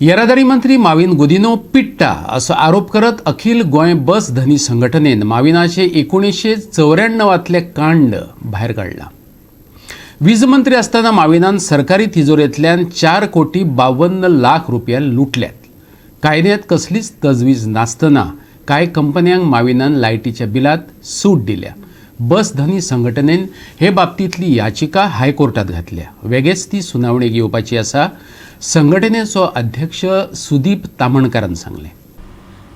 येरादारी मंत्री माविन गुदिनो पिट्टा असो आरोप करत अखिल गोय बस धनी संघटनेन माविनाचे 1994तले कांड भायर काढला। वीज मंत्री असताना माविनान सरकारी तिजोरेंतल्यान 4,52,00,000 रुपया लुटल्यात। कायद्यात कसलीच तजवीज नासतना कांय कंपन्यांक माविनान लायटीच्या बिलात सूट दिल्या। बस धनी संघटनेन हे बाबतीतली याचिका हायकोर्टात घातल्या। वेगळेच ती सुनावणेक येवपाची आसा, संघटनेचो अध्यक्ष सुदीप तामणकारान सांगले।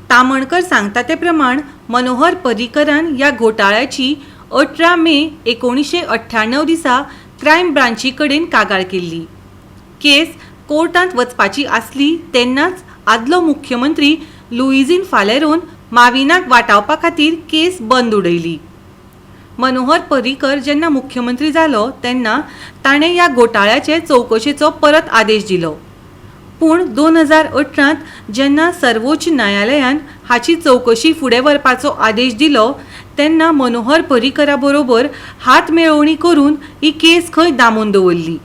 तामणकर सांगता ते प्रमाण मनोहर पर्रीकरान या घोटाळ्याची 18 मे 1998 दिसा क्रायम ब्रांची कडेन कागाळ केल्ली। केस कोर्टांत वचपाची आसली तेन्नाच आदलो मुख्यमंत्री लुइजीन फालेरोन माविनाक वाटावपा खातीर केस बंद उडयली। मनोहर पर्रीकर जेन्ना मुख्यमंत्री जालो तेन्ना ताणें ह्या घोटाळ्याचे चौकशेचो परत आदेश दिलो। पूण 2018 जेन्ना सर्वोच्च न्यायालयान हाची चौकशी फुडें व्हरपाचो आदेश दिलो तेन्ना मनोहर पर्रीकरा बरोबर हात मेळवणी करून ही केस खंय दामून दवरली।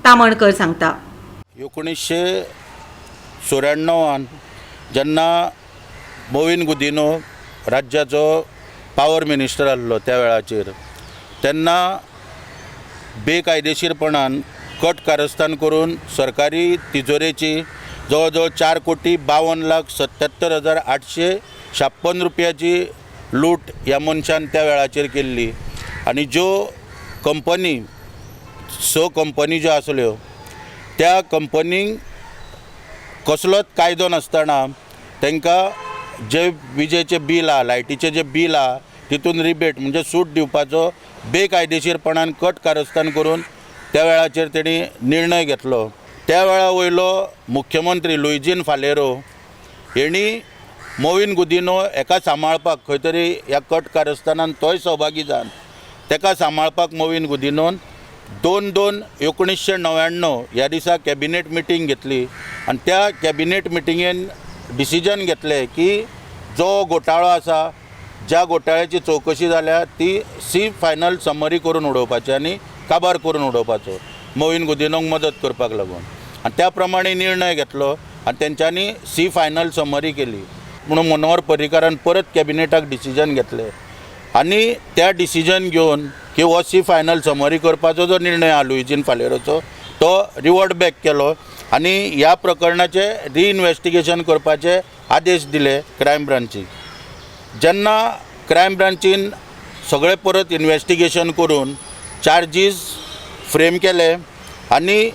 तामणकर सांगता, 1994 जेन्ना मोविन गुदिनो राज्याचो पावर मिनिस्टर आसलो त्या वेळाचेर तेन्ना बेकायदेशीरपणान कट कारस्थान करून सरकारी तिजोरेची जवळ 4,52,77,856 रुपयाची लूट ह्या मनशान त्या वेळाचेर केल्ली। आनी ज्यो कंपनी 6 कंपनी ज्यो आसल्यो त्या कंपनींक कसलोच कायदो नासतना तांकां जे विजेचे बील आहा, लायटीचे जे बील आहा तितून रिबेट म्हणजे सूट दिवपाचो बेकायदेशीरपणान कट कारस्थान करून त्या वेळाचेर तेणी निर्णय घेतलो। त्या वेळा वयलो मुख्यमंत्री लुइजीन फालेरो हेणी मोविन गुदिनो एका सांबाळपाक खंय तरी ह्या कट कारस्थानान तोय सहभागी जावन तेका सांबाळपाक मोविन गुदिनोन 2/2/1999 ह्या दिसा कॅबिनेट मिटींग घेतली आनी त्या कॅबिनेट मिटिंगेन डिसिजन घेतले की जो घोटाळो आसा, ज्या घोटाळ्याची चौकशी जाल्या ती सी फायनल समरी करून उडोवपाची आनी काबार करून उडोवपाचो मोविन गुदिनोक मदत करपाक लागून। आनी त्या प्रमाणे निर्णय घेतलो आनी तेंच्यांनी सी फायनल समरी केली। म्हणून मनोहर पर्रीकरान परत कॅबिनेटाक डिसिजन घेतले आनी त्या डिसिजन घेवन की हो सी फायनल समरी करपाचो जो निर्णय आहा लुइजीन फालेरोचो तो रिवर्ट बॅक केलो आनी ह्या प्रकरणाचे रिइन्वेस्टिगेशन करपाचे आदेश दिले क्रायम ब्रांचीक। जेन्ना क्रायम ब्रांचीन सगळे परत इन्वेस्टिगेशन करून चार्जीस फ्रेम केले आनी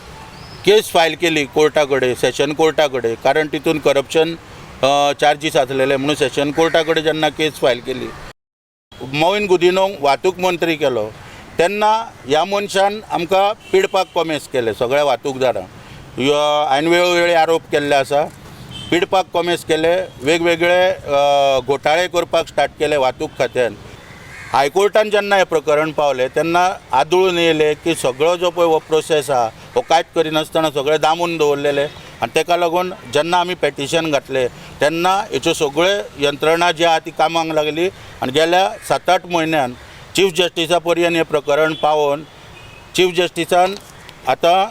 केस फायल केली कोर्टा कडेन, सेशन कोर्टा कडेन, कारण तितून करप्शन चार्जीस आसलेले म्हणून सेशन कोर्टा कडेन जेन्ना केस फायल केली, मोविन गुदिनोक वाहतूक मंत्री केलो तेन्ना ह्या मनशान आमकां पिडपाक कॉमेस केले सगळ्या वाहतूकदारांक। हांवें वेळोवेळी आरोप केल्ले आसा, पिडपाक कॉमेस केले, वेगवेगळे घोटाळे करपाक स्टार्ट केले वाहतूक खात्यान। हायकोर्टान जेन्ना हें प्रकरण पावलें तेन्ना आदळून येयलें की सगळो जो पळय हो प्रोसेस आहा हो कांयच करिनासतना सगळें दामून दवरलेले आनी ताका लागून जेन्ना आमी पेटिशन घातलें तेन्ना हेच्यो सगळ्यो यंत्रणा जी आहा ती कामाक लागली आनी गेल्या 7-8 म्हयन्यान चीफ जस्टिसा पर्यंत हें प्रकरण पावोवन चीफ जस्टिसान आतां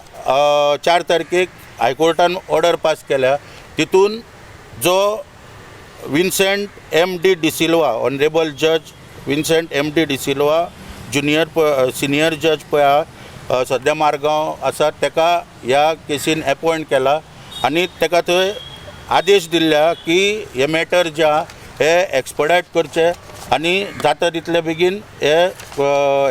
4 तारखेक हायकोर्टान ऑर्डर पास केल्या। तितून जो विन्सेंट M.D. डिसिल्वा, ऑनरेबल जज विन्सेंट M.D. डिसिल्वा सिनियर जज पळय आहा सद्या मारगांव आसा तेका ह्या केसीन अपॉयंट केला आनी तेका थंय आदेश दिल्ल्या की हे मॅटर जे आहा हे एक्सपडायट करचे आनी जाता तितले बेगीन हे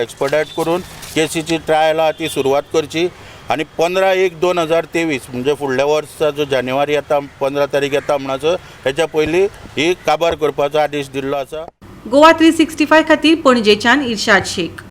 एक्सपडायट करून केसीची ट्रायल आहा ती सुरवात करची आनी 15/1/2023 म्हणजे फुडल्या वर्सा जो जानेवारी येता 15 तारीख येता म्हणून हेच्या पयलीं ही काबार करपाचो आदेश दिल्लो आसा। गोवा 365 खातीर पणजेच्यान इर्शाद शेख।